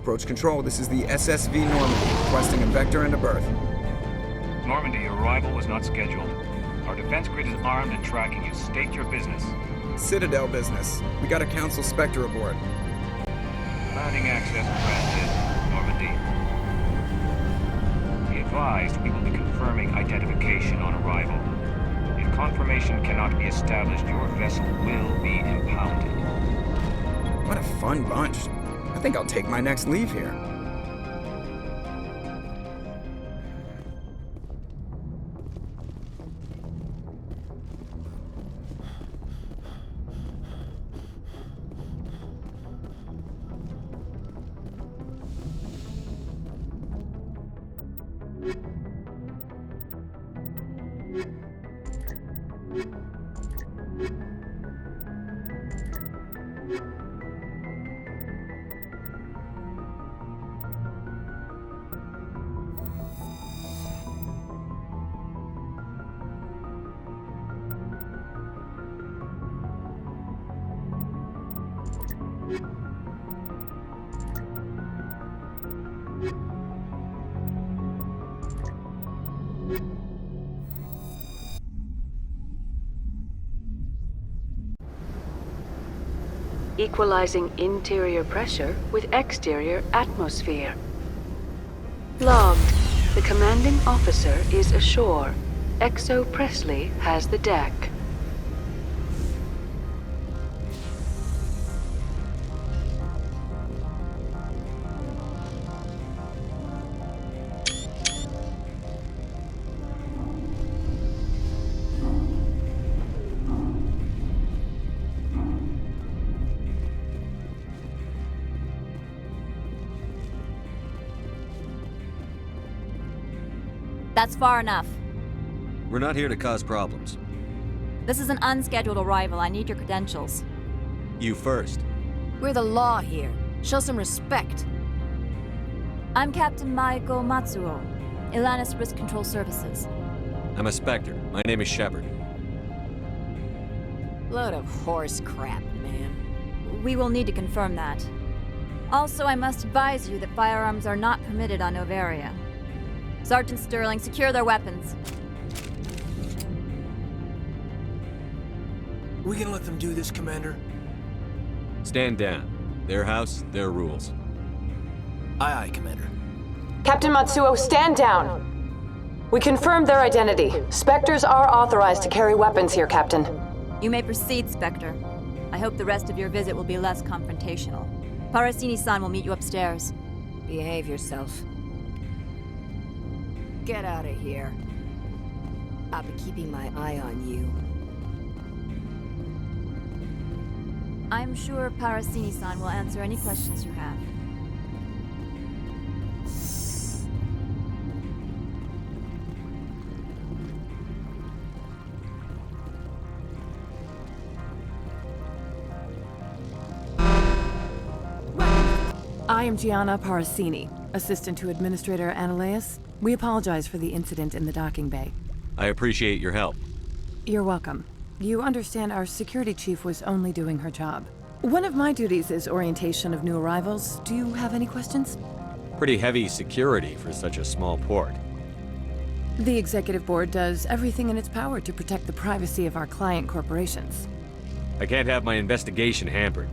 Approach control, this is the SSV Normandy, requesting a vector and a berth. Normandy, your arrival was not scheduled. Our defense grid is armed and tracking you. State your business. Citadel business. We got a Council Spectre aboard. Landing access granted, Normandy. Be advised, we will be confirming identification on arrival. If confirmation cannot be established, your vessel will be impounded. What a fun bunch. I think I'll take my next leave here. Equalizing interior pressure with exterior atmosphere. Logged. The commanding officer is ashore. Exo Presley has the deck. That's far enough. We're not here to cause problems. This is an unscheduled arrival. I need your credentials. You first. We're the law here. Show some respect. I'm Captain Maiko Matsuo, Ilanis Risk Control Services. I'm a Spectre. My name is Shepard. Load of horse crap, man. We will need to confirm that. Also, I must advise you that firearms are not permitted on Noveria. Sergeant Sterling, secure their weapons. We gonna let them do this, Commander? Stand down. Their house, their rules. Aye, aye, Commander. Captain Matsuo, stand down. We confirmed their identity. Spectres are authorized to carry weapons here, Captain. You may proceed, Spectre. I hope the rest of your visit will be less confrontational. Parasini-san will meet you upstairs. Behave yourself. Get out of here. I'll be keeping my eye on you. I'm sure Parasini-san will answer any questions you have. I am Gianna Parasini, assistant to Administrator Ananias. We apologize for the incident in the docking bay. I appreciate your help. You're welcome. You understand our security chief was only doing her job. One of my duties is orientation of new arrivals. Do you have any questions? Pretty heavy security for such a small port. The executive board does everything in its power to protect the privacy of our client corporations. I can't have my investigation hampered.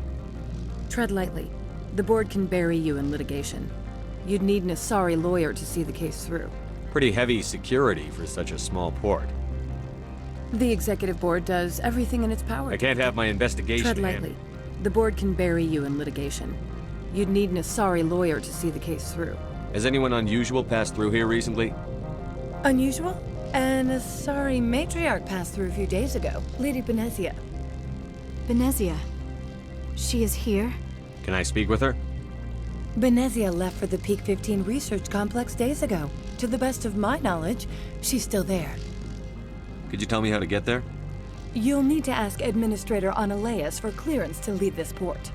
Tread lightly. The board can bury you in litigation. You'd need an Asari lawyer to see the case through. Pretty heavy security for such a small port. The executive board does everything in its power. I can't have my investigation Tread lightly. The board can bury you in litigation. You'd need an Asari lawyer to see the case through. Has anyone unusual passed through here recently? Unusual? An Asari matriarch passed through a few days ago. Lady Benezia. Benezia? She is here? Can I speak with her? Benezia left for the Peak 15 research complex days ago. To the best of my knowledge, she's still there. Could you tell me how to get there? You'll need to ask Administrator Ananias for clearance to leave this port.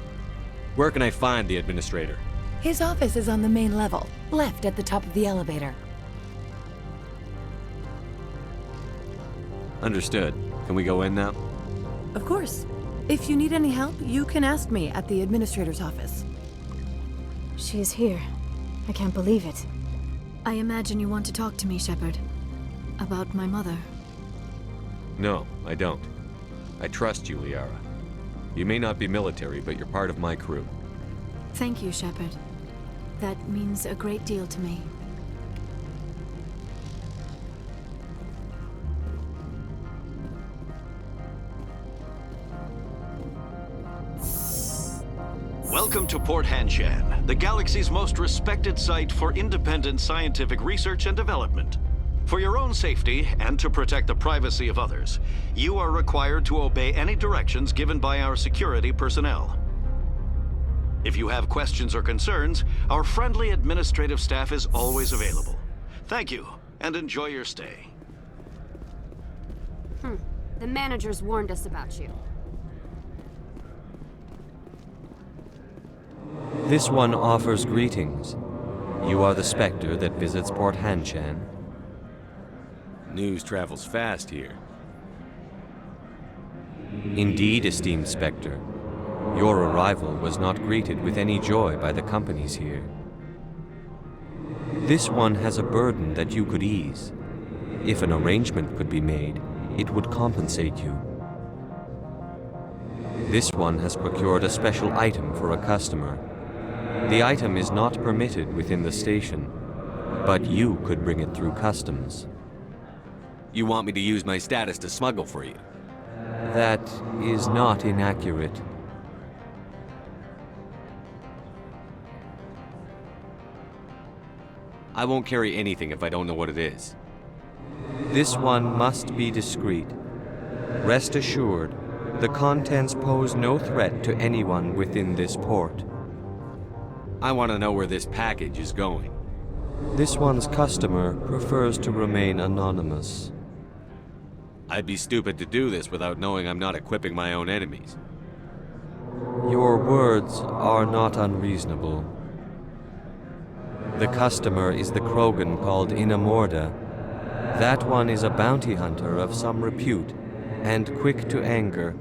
Where can I find the administrator? His office is on the main level, left at the top of the elevator. Understood. Can we go in now? Of course. If you need any help, you can ask me at the administrator's office. She is here. I can't believe it. I imagine you want to talk to me, Shepard. About my mother. No, I don't. I trust you, Liara. You may not be military, but you're part of my crew. Thank you, Shepard. That means a great deal to me. Welcome to Port Hanshan, the galaxy's most respected site for independent scientific research and development. For your own safety and to protect the privacy of others, you are required to obey any directions given by our security personnel. If you have questions or concerns, our friendly administrative staff is always available. Thank you, and enjoy your stay. The managers warned us about you. This one offers greetings. You are the Spectre that visits Port Hanshan. News travels fast here. Indeed, esteemed Spectre. Your arrival was not greeted with any joy by the companies here. This one has a burden that you could ease. If an arrangement could be made, it would compensate you. This one has procured a special item for a customer. The item is not permitted within the station, but you could bring it through customs. You want me to use my status to smuggle for you? That is not inaccurate. I won't carry anything if I don't know what it is. This one must be discreet. Rest assured, the contents pose no threat to anyone within this port. I want to know where this package is going. This one's customer prefers to remain anonymous. I'd be stupid to do this without knowing I'm not equipping my own enemies. Your words are not unreasonable. The customer is the Krogan called Inamorda. That one is a bounty hunter of some repute, and quick to anger.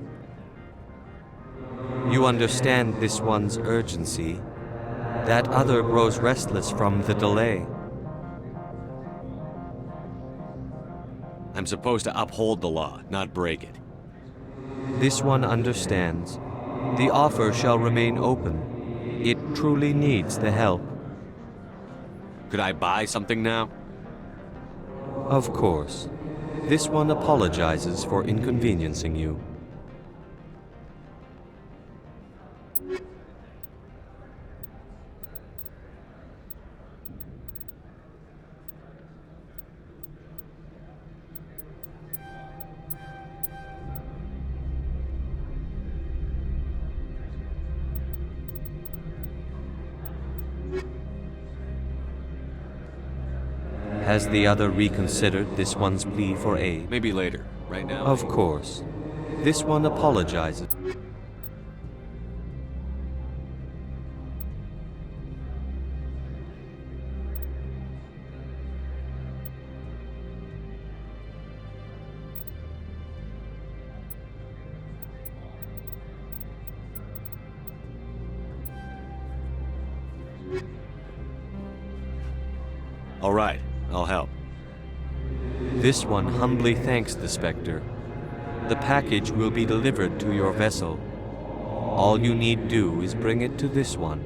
You understand this one's urgency. That other grows restless from the delay. I'm supposed to uphold the law, not break it. This one understands. The offer shall remain open. It truly needs the help. Could I buy something now? Of course. This one apologizes for inconveniencing you. Has the other reconsidered this one's plea for aid? Maybe later. Right now? Of course. This one apologizes. All right. I'll help. This one humbly thanks the Spectre. The package will be delivered to your vessel. All you need do is bring it to this one.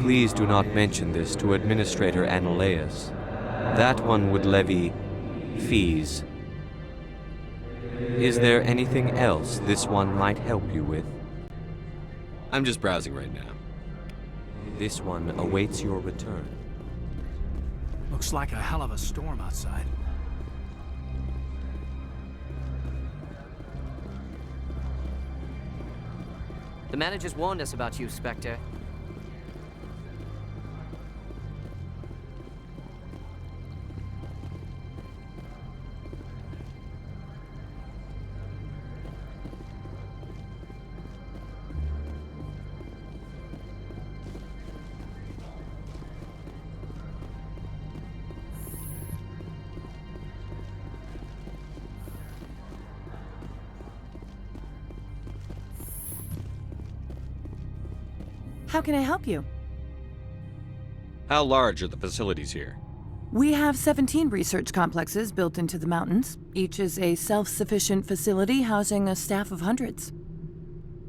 Please do not mention this to Administrator Annaleus. That one would levy fees. Is there anything else this one might help you with? I'm just browsing right now. This one awaits your return. Looks like a hell of a storm outside. The managers warned us about you, Spectre. How can I help you? How large are the facilities here? We have 17 research complexes built into the mountains. Each is a self-sufficient facility housing a staff of hundreds.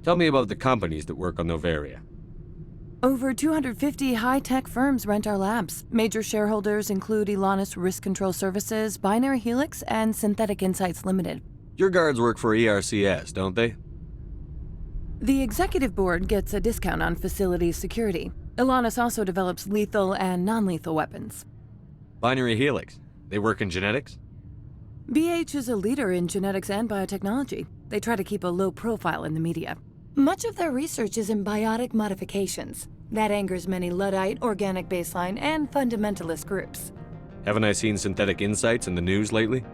Tell me about the companies that work on Noveria. Over 250 high-tech firms rent our labs. Major shareholders include Elanus Risk Control Services, Binary Helix, and Synthetic Insights Limited. Your guards work for ERCS, don't they? The executive board gets a discount on facility security. Elanus also develops lethal and non-lethal weapons. Binary Helix. They work in genetics? BH is a leader in genetics and biotechnology. They try to keep a low profile in the media. Much of their research is in biotic modifications. That angers many Luddite, organic baseline, and fundamentalist groups. Haven't I seen Synthetic Insights in the news lately?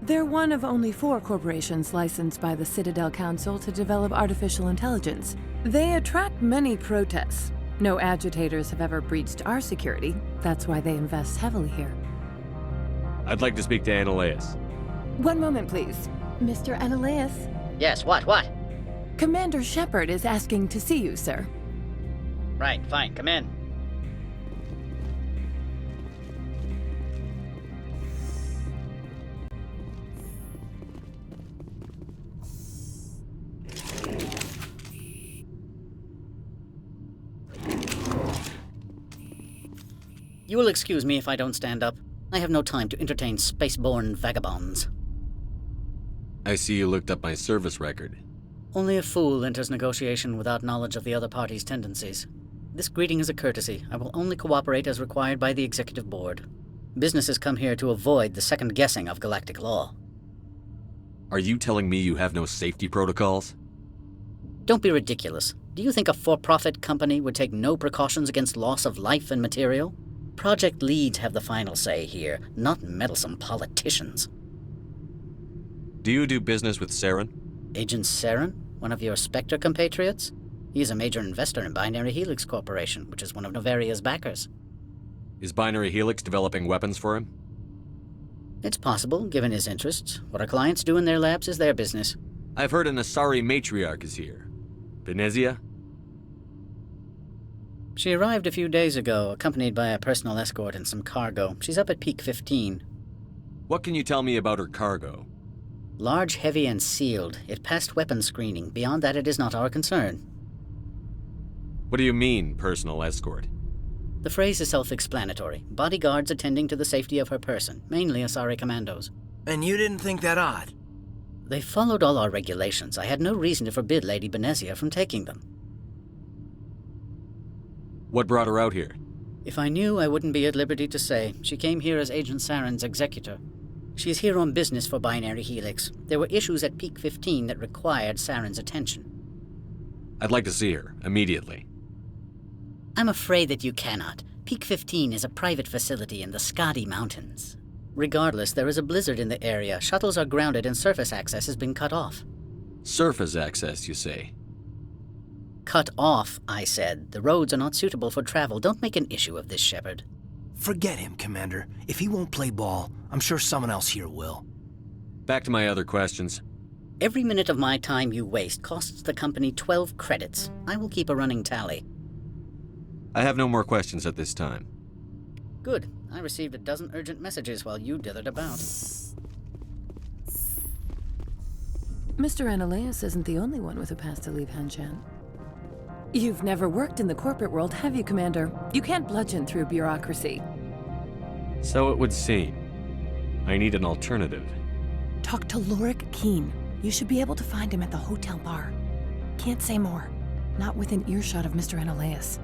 They're one of only 4 corporations licensed by the Citadel Council to develop artificial intelligence. They attract many protests. No agitators have ever breached our security. That's why they invest heavily here. I'd like to speak to Annaleus. One moment, please. Mr. Annaleus? Yes, what? Commander Shepard is asking to see you, sir. Right, fine, come in. You will excuse me if I don't stand up. I have no time to entertain spaceborne vagabonds. I see you looked up my service record. Only a fool enters negotiation without knowledge of the other party's tendencies. This greeting is a courtesy. I will only cooperate as required by the executive board. Businesses come here to avoid the second guessing of galactic law. Are you telling me you have no safety protocols? Don't be ridiculous. Do you think a for-profit company would take no precautions against loss of life and material? Project leads have the final say here, not meddlesome politicians. Do you do business with Saren? Agent Saren? One of your Spectre compatriots? He is a major investor in Binary Helix Corporation, which is one of Noveria's backers. Is Binary Helix developing weapons for him? It's possible, given his interests. What our clients do in their labs is their business. I've heard an Asari matriarch is here. Venezia? She arrived a few days ago, accompanied by a personal escort and some cargo. She's up at Peak 15. What can you tell me about her cargo? Large, heavy, and sealed. It passed weapons screening. Beyond that, it is not our concern. What do you mean, personal escort? The phrase is self-explanatory. Bodyguards attending to the safety of her person, mainly Asari commandos. And you didn't think that odd? They followed all our regulations. I had no reason to forbid Lady Benezia from taking them. What brought her out here? If I knew, I wouldn't be at liberty to say. She came here as Agent Saren's executor. She's here on business for Binary Helix. There were issues at Peak 15 that required Saren's attention. I'd like to see her, immediately. I'm afraid that you cannot. Peak 15 is a private facility in the Skadi Mountains. Regardless, there is a blizzard in the area. Shuttles are grounded and surface access has been cut off. Surface access, you say? Cut off, I said. The roads are not suitable for travel. Don't make an issue of this, Shepard. Forget him, Commander. If he won't play ball, I'm sure someone else here will. Back to my other questions. Every minute of my time you waste costs the company 12 credits. I will keep a running tally. I have no more questions at this time. Good. I received a dozen urgent messages while you dithered about. Mr. Annaleus isn't the only one with a pass to leave Hanshan. You've never worked in the corporate world, have you, Commander? You can't bludgeon through bureaucracy. So it would seem. I need an alternative. Talk to Lorik Keen. You should be able to find him at the hotel bar. Can't say more. Not within earshot of Mr. Annaleus.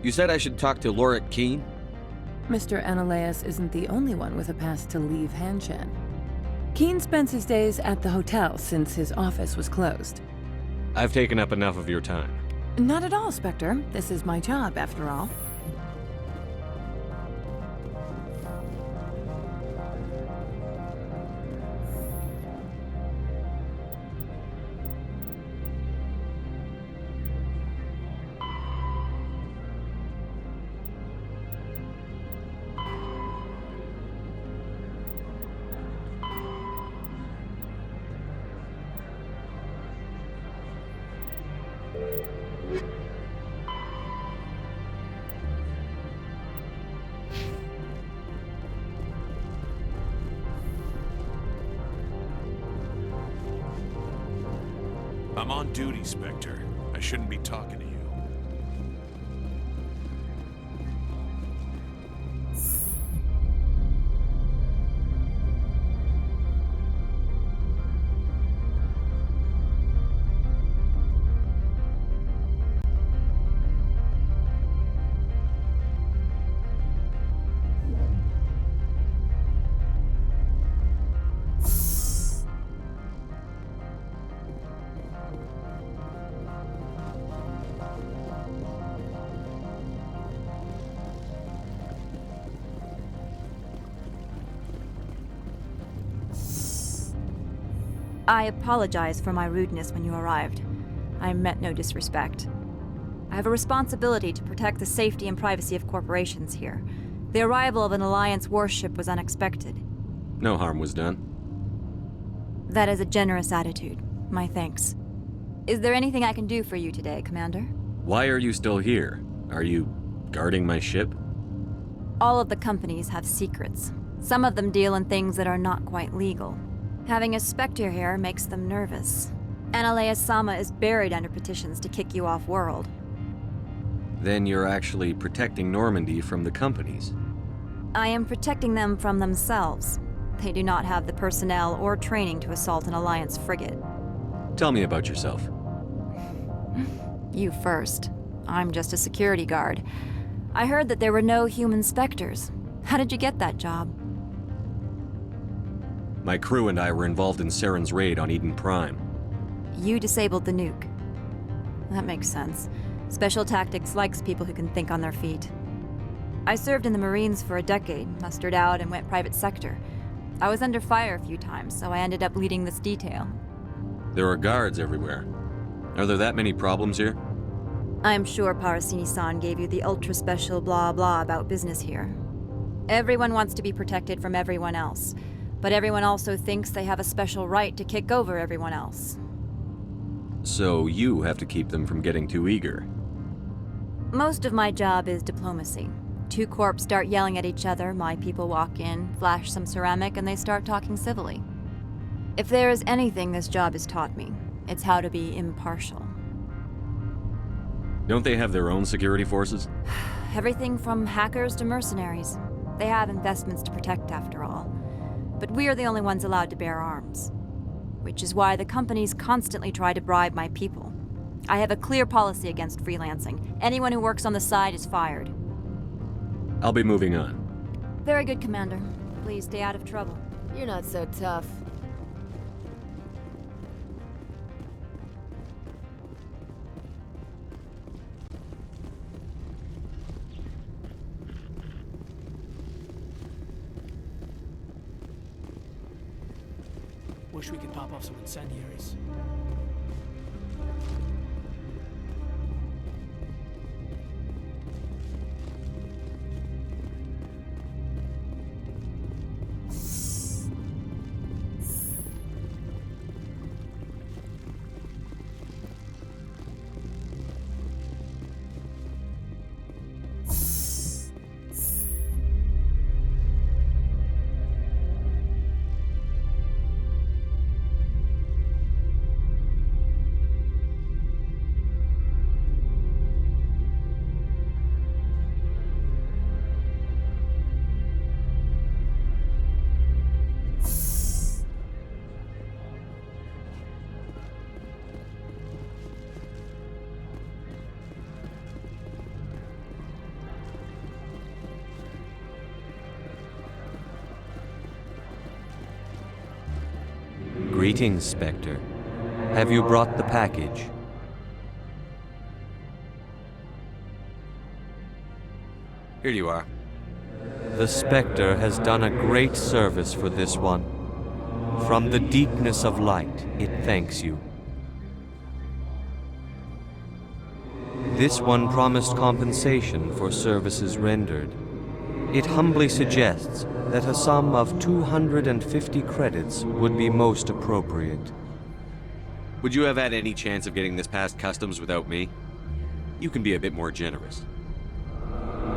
You said I should talk to Lorik Keen? Mr. Annaleus isn't the only one with a pass to leave Hanshan. Keen spends his days at the hotel since his office was closed. I've taken up enough of your time. Not at all, Spectre. This is my job, after all. I'm on duty, Spectre. I shouldn't be talking to you. I apologize for my rudeness when you arrived. I meant no disrespect. I have a responsibility to protect the safety and privacy of corporations here. The arrival of an Alliance warship was unexpected. No harm was done. That is a generous attitude. My thanks. Is there anything I can do for you today, Commander? Why are you still here? Are you guarding my ship? All of the companies have secrets. Some of them deal in things that are not quite legal. Having a Spectre here makes them nervous. Analea-sama is buried under petitions to kick you off-world. Then you're actually protecting Normandy from the companies. I am protecting them from themselves. They do not have the personnel or training to assault an Alliance frigate. Tell me about yourself. You first. I'm just a security guard. I heard that there were no human Spectres. How did you get that job? My crew and I were involved in Saren's raid on Eden Prime. You disabled the nuke. That makes sense. Special Tactics likes people who can think on their feet. I served in the Marines for a decade, mustered out, and went private sector. I was under fire a few times, so I ended up leading this detail. There are guards everywhere. Are there that many problems here? I am sure Parasini-san gave you the ultra-special blah-blah about business here. Everyone wants to be protected from everyone else, but everyone also thinks they have a special right to kick over everyone else. So you have to keep them from getting too eager. Most of my job is diplomacy. Two corps start yelling at each other, my people walk in, flash some ceramic, and they start talking civilly. If there is anything this job has taught me, it's how to be impartial. Don't they have their own security forces? Everything from hackers to mercenaries. They have investments to protect, after all. But we are the only ones allowed to bear arms. Which is why the companies constantly try to bribe my people. I have a clear policy against freelancing. Anyone who works on the side is fired. I'll be moving on. Very good, Commander. Please stay out of trouble. You're not so tough. Wish we could pop off some incendiaries. Greetings, Spectre. Have you brought the package? Here you are. The Spectre has done a great service for this one. From the deepness of light, it thanks you. This one promised compensation for services rendered. It humbly suggests that a sum of 250 credits would be most appropriate. Would you have had any chance of getting this past customs without me? You can be a bit more generous.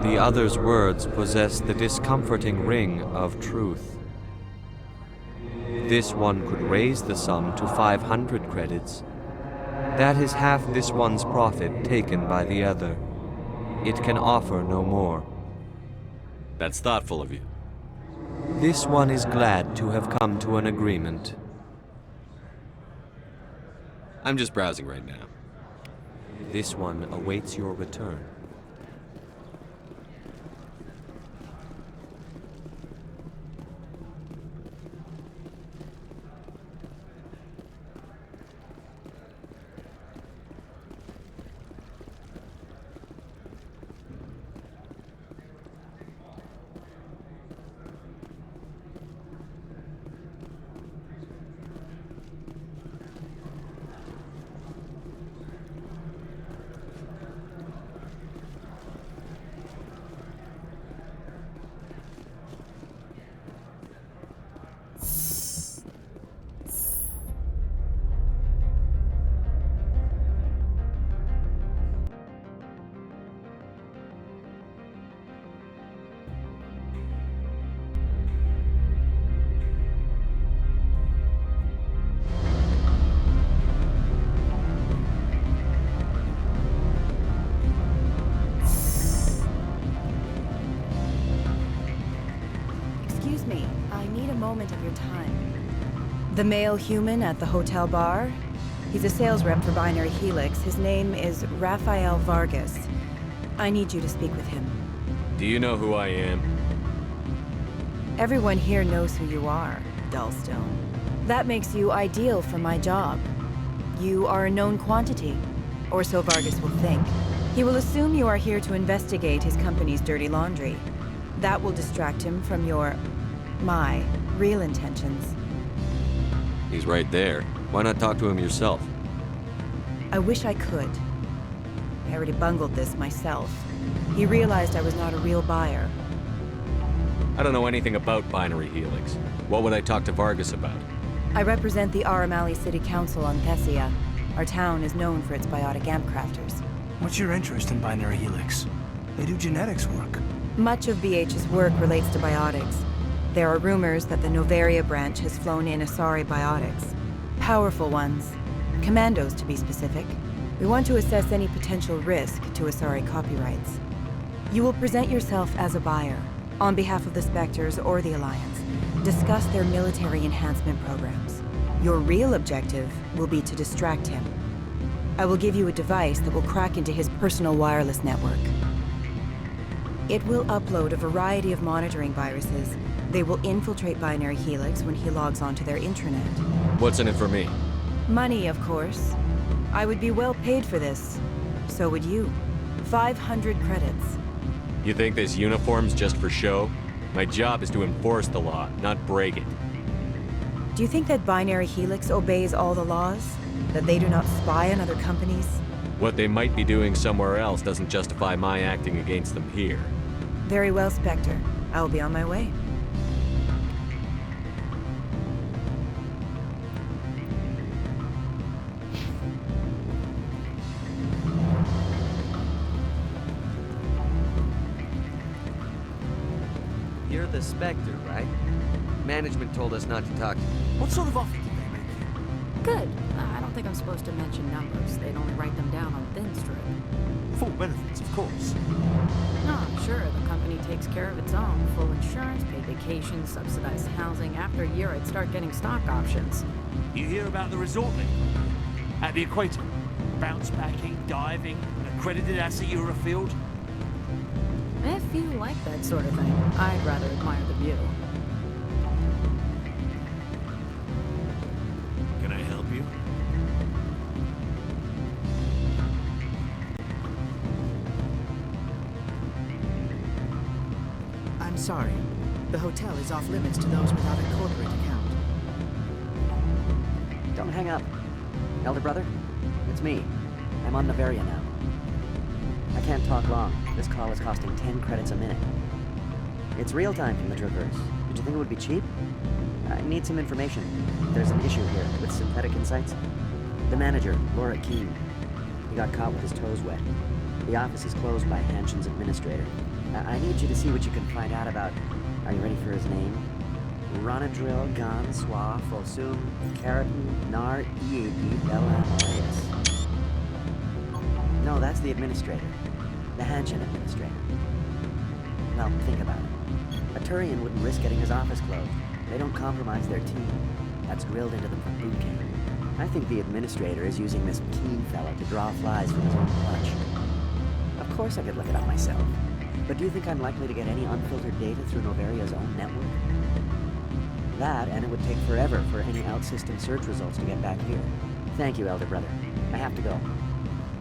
The other's words possess the discomforting ring of truth. This one could raise the sum to 500 credits. That is half this one's profit taken by the other. It can offer no more. That's thoughtful of you. This one is glad to have come to an agreement. I'm just browsing right now. This one awaits your return. Excuse me, I need a moment of your time. The male human at the hotel bar? He's a sales rep for Binary Helix. His name is Rafael Vargas. I need you to speak with him. Do you know who I am? Everyone here knows who you are, Dullstone. That makes you ideal for my job. You are a known quantity, or so Vargas will think. He will assume you are here to investigate his company's dirty laundry. That will distract him from my real intentions. He's right there. Why not talk to him yourself? I wish I could. I already bungled this myself. He realized I was not a real buyer. I don't know anything about Binary Helix. What would I talk to Vargas about? I represent the Aramali City Council on Thessia. Our town is known for its biotic amp crafters. What's your interest in Binary Helix? They do genetics work. Much of BH's work relates to biotics. There are rumors that the Noveria branch has flown in Asari biotics. Powerful ones. Commandos, to be specific. We want to assess any potential risk to Asari copyrights. You will present yourself as a buyer, on behalf of the Spectres or the Alliance. Discuss their military enhancement programs. Your real objective will be to distract him. I will give you a device that will crack into his personal wireless network. It will upload a variety of monitoring viruses. They will infiltrate Binary Helix when he logs onto their intranet. What's in it for me? Money, of course. I would be well paid for this. So would you. 500 credits. You think this uniform's just for show? My job is to enforce the law, not break it. Do you think that Binary Helix obeys all the laws? That they do not spy on other companies? What they might be doing somewhere else doesn't justify my acting against them here. Very well, Spectre. I will be on my way. You're the Spectre, right? Management told us not to talk. What sort of offer did they make you? Good. I don't think I'm supposed to mention numbers. They'd only write them down on thin strip. Full benefits, of course. No, I'm sure the company takes care of its own. Full insurance, paid vacation, subsidized housing. After a year, I'd start getting stock options. You hear about the resort link? At the equator. Bounce backing, diving, an accredited asset Eurofield. If you like that sort of thing, I'd rather admire the view. Can I help you? I'm sorry. The hotel is off limits to those without a corporate account. Don't hang up. Elder brother, it's me. I'm on Noveria now. I can't talk long. This call is costing 10 credits a minute. It's real time from the Traverse. Did you think it would be cheap? I need some information. There's an issue here with synthetic insights. The manager, Laura Keene, he got caught with his toes wet. The office is closed by Hanshin's administrator. I need you to see what you can find out about... Are you ready for his name? Ronadril Gan Swa Fosum Keratin Nar Ead Bella Moeus. No, that's the administrator. The Hanshin administrator. Well, think about it. A Turian wouldn't risk getting his office closed. They don't compromise their team. That's drilled into them from boot camp. I think the administrator is using this keen fella to draw flies from his own clutch. Of course I could look it up myself. But do you think I'm likely to get any unfiltered data through Noveria's own network? That, and it would take forever for any out-system search results to get back here. Thank you, Elder Brother. I have to go.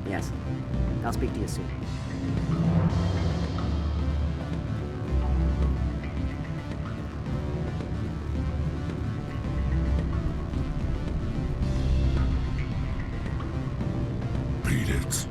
Yes. I'll speak to you soon. Beat it.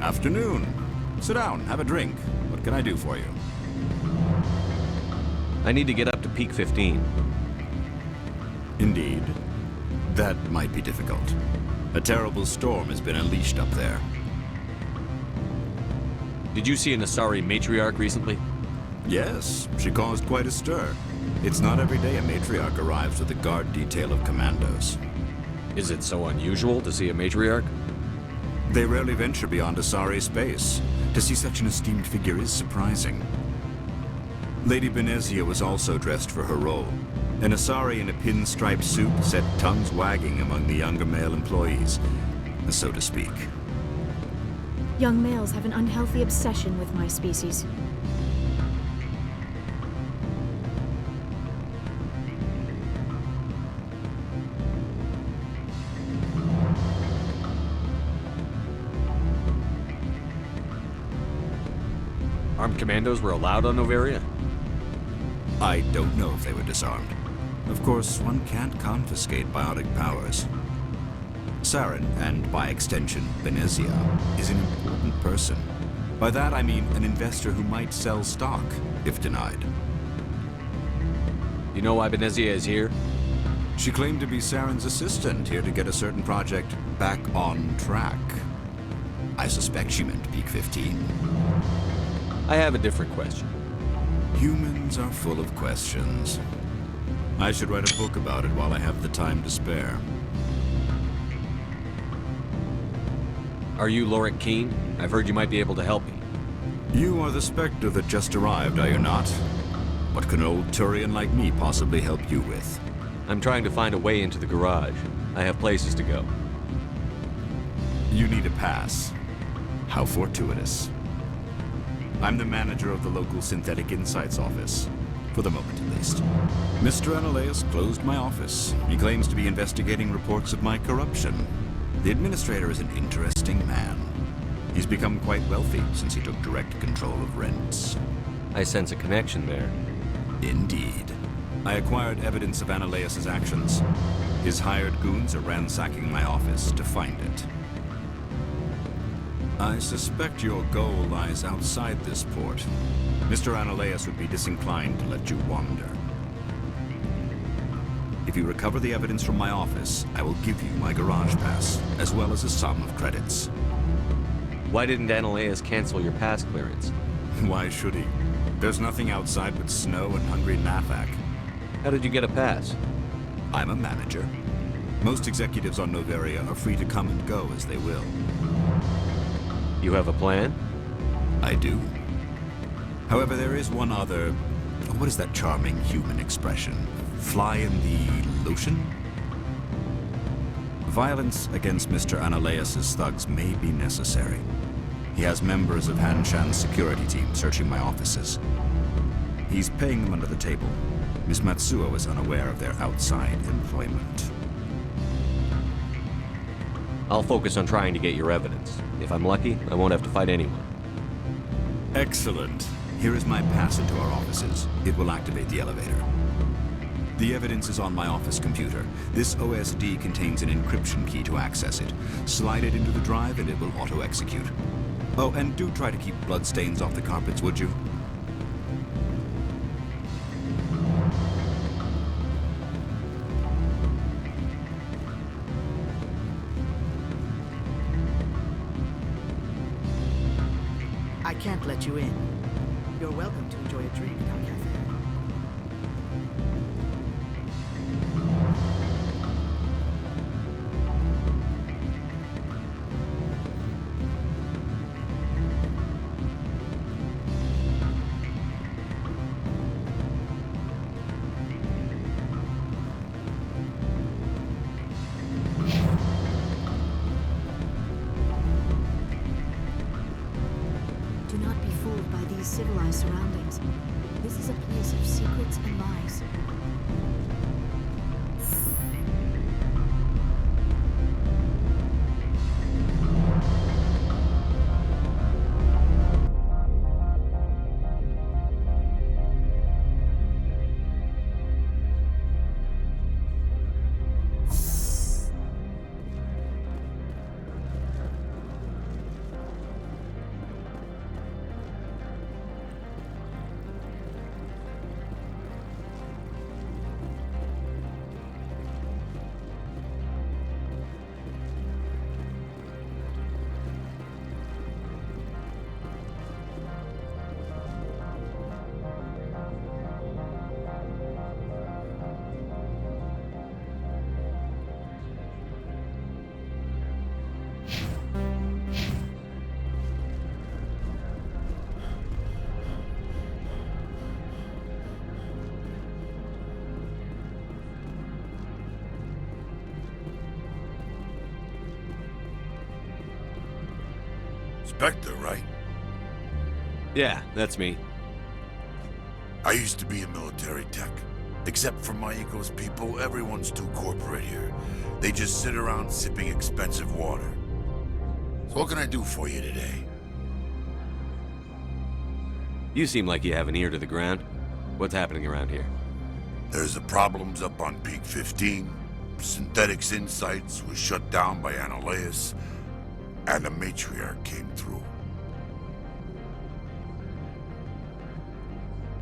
Afternoon. Sit down, have a drink. What can I do for you? I need to get up to peak 15. Indeed. That might be difficult. A terrible storm has been unleashed up there. Did you see an Asari matriarch recently? Yes, she caused quite a stir. It's not every day a matriarch arrives with a guard detail of commandos. Is it so unusual to see a matriarch? They rarely venture beyond Asari space. To see such an esteemed figure is surprising. Lady Benezia was also dressed for her role. An Asari in a pinstripe suit set tongues wagging among the younger male employees, so to speak. Young males have an unhealthy obsession with my species. Armed commandos were allowed on Noveria? I don't know if they were disarmed. Of course, one can't confiscate biotic powers. Saren, and by extension, Benezia, is an important person. By that I mean an investor who might sell stock, if denied. You know why Benezia is here? She claimed to be Saren's assistant, here to get a certain project back on track. I suspect she meant Peak 15. I have a different question. Humans are full of questions. I should write a book about it while I have the time to spare. Are you Lorik Keen? I've heard you might be able to help me. You are the Spectre that just arrived, are you not? What can an old Turian like me possibly help you with? I'm trying to find a way into the garage. I have places to go. You need a pass. How fortuitous. I'm the manager of the local Synthetic Insights office. For the moment, at least. Mr. Analeus closed my office. He claims to be investigating reports of my corruption. The administrator is an interesting man. He's become quite wealthy since he took direct control of rents. I sense a connection there. Indeed. I acquired evidence of Analeus' actions. His hired goons are ransacking my office to find it. I suspect your goal lies outside this port. Mr. Analeus would be disinclined to let you wander. If you recover the evidence from my office, I will give you my garage pass, as well as a sum of credits. Why didn't Analeus cancel your pass clearance? Why should he? There's nothing outside but snow and hungry Nathak. How did you get a pass? I'm a manager. Most executives on Noveria are free to come and go as they will. You have a plan? I do. However, there is one other What is that charming human expression? Fly in the lotion? Violence against Mr. Analaeus' thugs may be necessary. He has members of Hanshan's security team searching my offices. He's paying them under the table. Miss Matsuo is unaware of their outside employment. I'll focus on trying to get your evidence. If I'm lucky, I won't have to fight anyone. Excellent. Here is my pass into our offices. It will activate the elevator. The evidence is on my office computer. This OSD contains an encryption key to access it. Slide it into the drive and it will auto-execute. Oh, and do try to keep bloodstains off the carpets, would you? I can't let you in. You're welcome to enjoy a drink at our cafe. Do not be fooled by these civilized surroundings. This is a place of secrets and lies. Spectre, right? Yeah, that's me. I used to be a military tech. Except for my eco's people, everyone's too corporate here. They just sit around sipping expensive water. So what can I do for you today? You seem like you have an ear to the ground. What's happening around here? There's the problems up on Peak 15. Synthetics Insights was shut down by Analaeus. And the matriarch came through.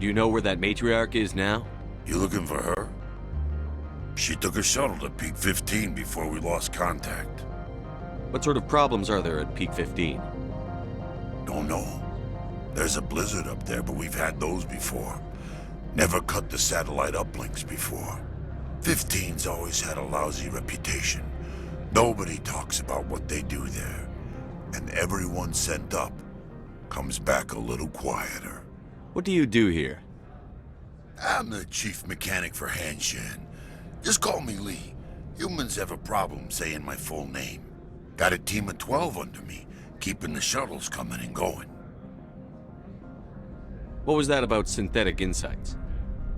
Do you know where that matriarch is now? You looking for her? She took a shuttle to Peak 15 before we lost contact. What sort of problems are there at Peak 15? Don't know. There's a blizzard up there, but we've had those before. Never cut the satellite uplinks before. 15's always had a lousy reputation. Nobody talks about what they do there. And everyone sent up comes back a little quieter. What do you do here? I'm the chief mechanic for Hanshan. Just call me Lee. Humans have a problem saying my full name. Got a team of 12 under me, keeping the shuttles coming and going. What was that about Synthetic Insights?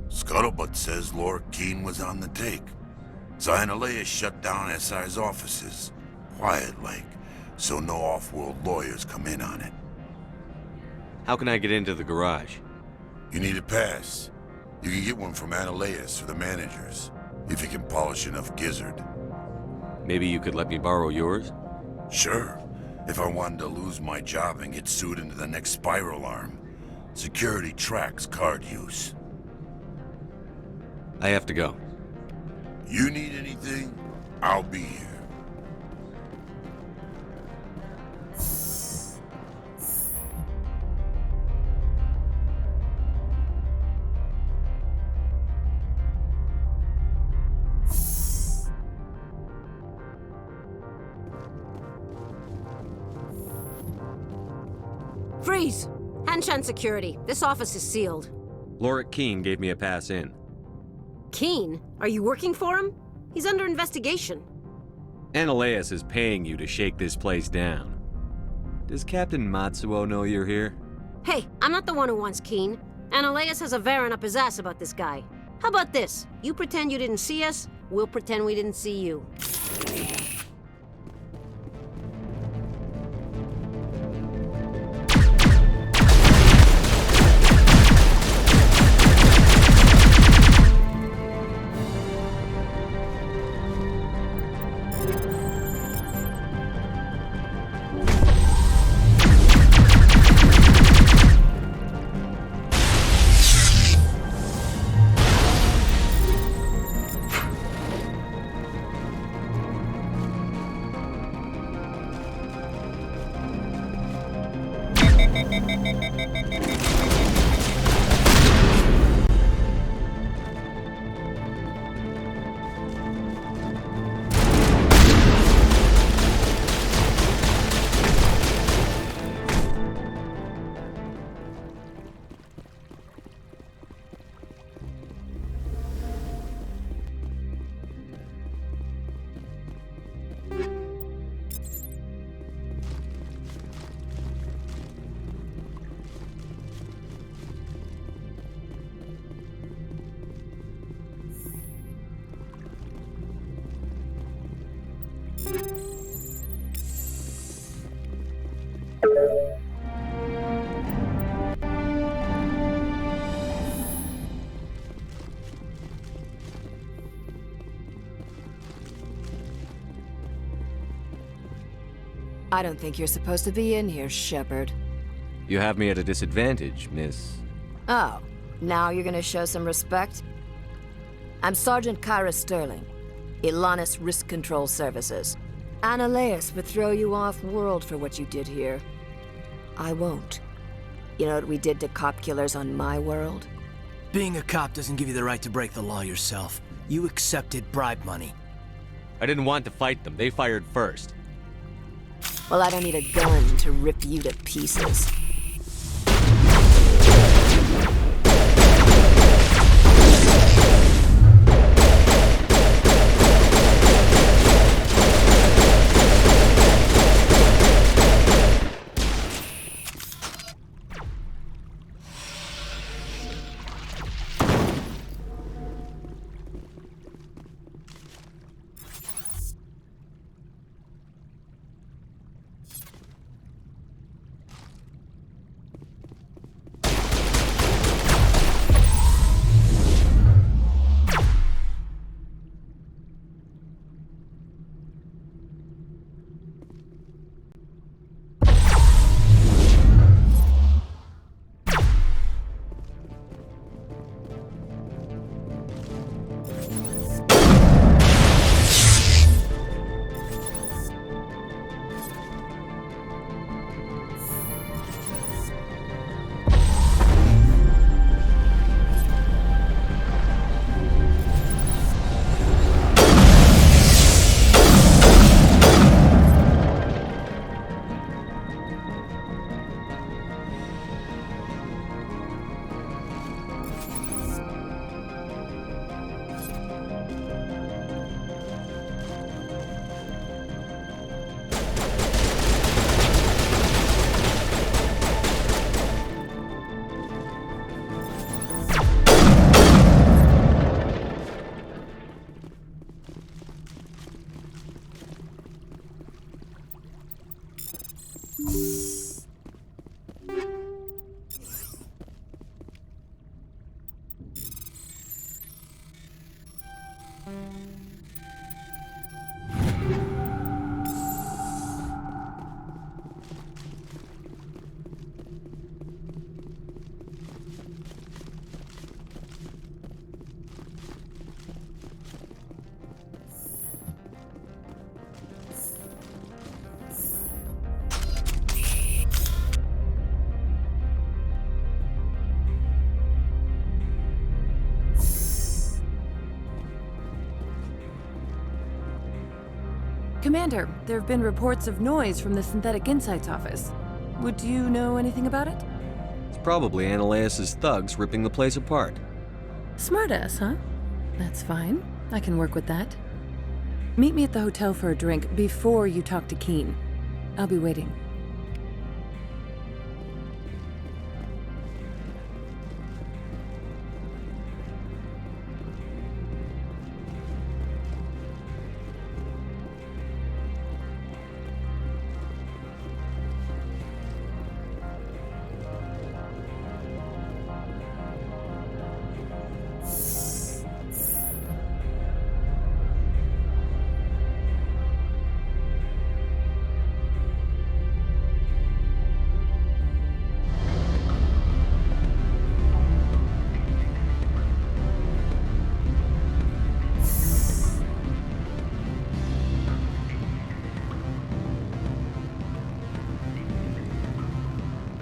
Scuttlebutt says Laura Keene was on the take. So Analaeus shut down SI's offices. Quiet-like. So no off-world lawyers come in on it. How can I get into the garage? You need a pass. You can get one from Analaeus or the managers, if you can polish enough gizzard. Maybe you could let me borrow yours? Sure. If I wanted to lose my job and get sued into the next spiral arm. Security tracks card use. I have to go. You need anything? I'll be here. Freeze! Hanshan security. This office is sealed. Lorik Keene gave me a pass in. Keene? Are you working for him? He's under investigation. Ananias is paying you to shake this place down. Does Captain Matsuo know you're here? Hey, I'm not the one who wants Keene. Ananias has a Varen up his ass about this guy. How about this? You pretend you didn't see us, we'll pretend we didn't see you. I don't think you're supposed to be in here, Shepard. You have me at a disadvantage, miss. Oh, now you're gonna show some respect? I'm Sergeant Kyra Sterling, Ilanis Risk Control Services. Ananias would throw you off-world for what you did here. I won't. You know what we did to cop killers on my world? Being a cop doesn't give you the right to break the law yourself. You accepted bribe money. I didn't want to fight them. They fired first. Well, I don't need a gun to rip you to pieces. Commander, there have been reports of noise from the Synthetic Insights office. Would you know anything about it? It's probably Ananias' thugs ripping the place apart. Smartass, huh? That's fine. I can work with that. Meet me at the hotel for a drink before you talk to Keen. I'll be waiting.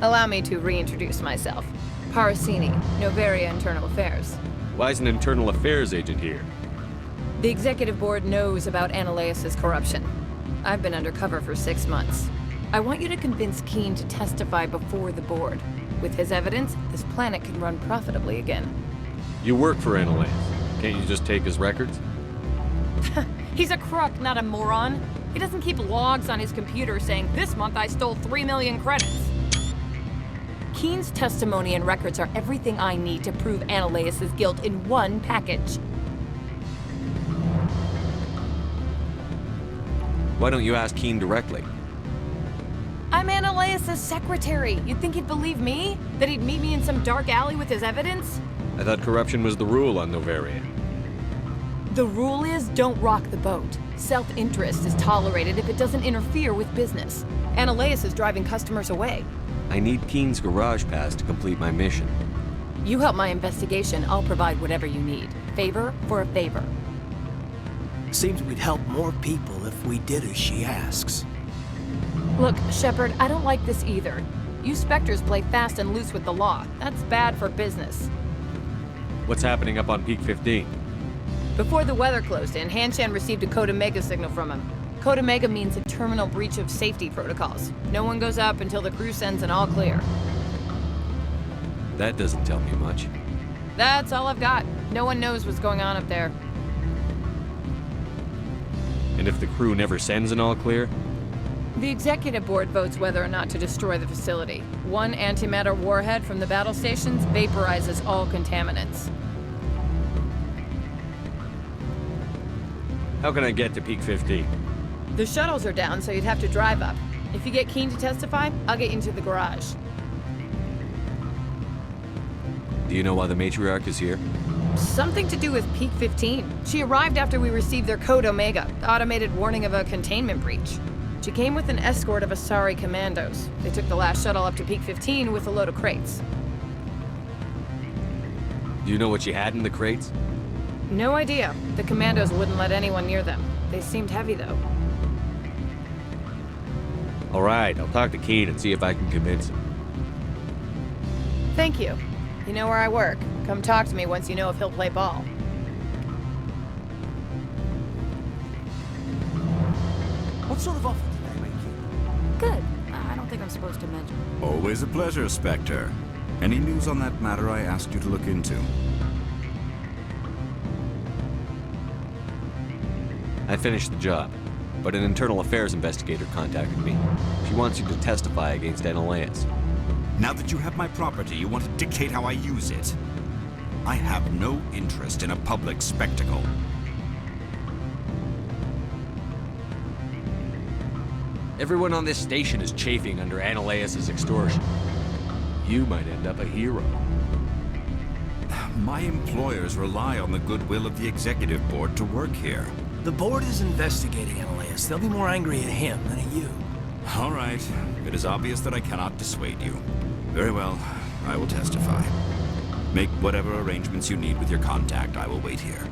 Allow me to reintroduce myself. Parasini, Noveria Internal Affairs. Why is an internal affairs agent here? The executive board knows about Ananias' corruption. I've been undercover for 6 months. I want you to convince Keen to testify before the board. With his evidence, this planet can run profitably again. You work for Ananias. Can't you just take his records? He's a crook, not a moron. He doesn't keep logs on his computer saying, "This month I stole 3 million credits." Keen's testimony and records are everything I need to prove Ananias' guilt in one package. Why don't you ask Keen directly? I'm Ananias' secretary. You'd think he'd believe me? That he'd meet me in some dark alley with his evidence? I thought corruption was the rule on Noveria. The rule is don't rock the boat. Self-interest is tolerated if it doesn't interfere with business. Ananias is driving customers away. I need Keen's garage pass to complete my mission. You help my investigation, I'll provide whatever you need. Favor for a favor. Seems we'd help more people if we did as she asks. Look, Shepard, I don't like this either. You Spectres play fast and loose with the law. That's bad for business. What's happening up on Peak 15? Before the weather closed in, Hanshan received a Code Omega signal from him. Code Omega means a terminal breach of safety protocols. No one goes up until the crew sends an all clear. That doesn't tell me much. That's all I've got. No one knows what's going on up there. And if the crew never sends an all clear? The executive board votes whether or not to destroy the facility. One antimatter warhead from the battle stations vaporizes all contaminants. How can I get to Peak 15? The shuttles are down, so you'd have to drive up. If you get Keen to testify, I'll get you into the garage. Do you know why the matriarch is here? Something to do with Peak 15. She arrived after we received their Code Omega, the automated warning of a containment breach. She came with an escort of Asari commandos. They took the last shuttle up to Peak 15 with a load of crates. Do you know what she had in the crates? No idea. The commandos wouldn't let anyone near them. They seemed heavy, though. All right, I'll talk to Keen and see if I can convince him. Thank you. You know where I work. Come talk to me once you know if he'll play ball. What sort of offer did they make you? Good. I don't think I'm supposed to mention. Always a pleasure, Spectre. Any news on that matter I asked you to look into? I finished the job, but an internal affairs investigator contacted me. She wants you to testify against Ananias. Now that you have my property, you want to dictate how I use it. I have no interest in a public spectacle. Everyone on this station is chafing under Ananias' extortion. You might end up a hero. My employers rely on the goodwill of the executive board to work here. The board is investigating Ananias. They'll be more angry at him than at you. All right. It is obvious that I cannot dissuade you. Very well. I will testify. Make whatever arrangements you need with your contact. I will wait here.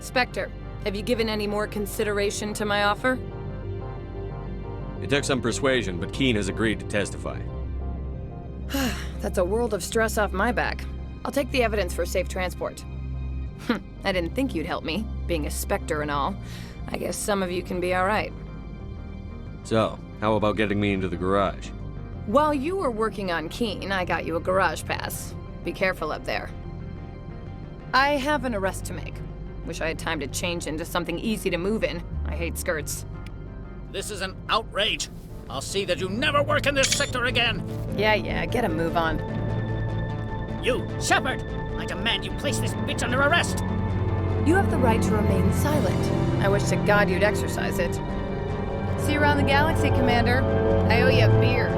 Spectre, have you given any more consideration to my offer? It took some persuasion, but Keene has agreed to testify. That's a world of stress off my back. I'll take the evidence for safe transport. I didn't think you'd help me, being a Spectre and all. I guess some of you can be alright. So, how about getting me into the garage? While you were working on Keene, I got you a garage pass. Be careful up there. I have an arrest to make. Wish I had time to change into something easy to move in. I hate skirts. This is an outrage. I'll see that you never work in this sector again. Yeah, get a move on. You, Shepard! I demand you place this bitch under arrest! You have the right to remain silent. I wish to God you'd exercise it. See you around the galaxy, Commander. I owe you a beer.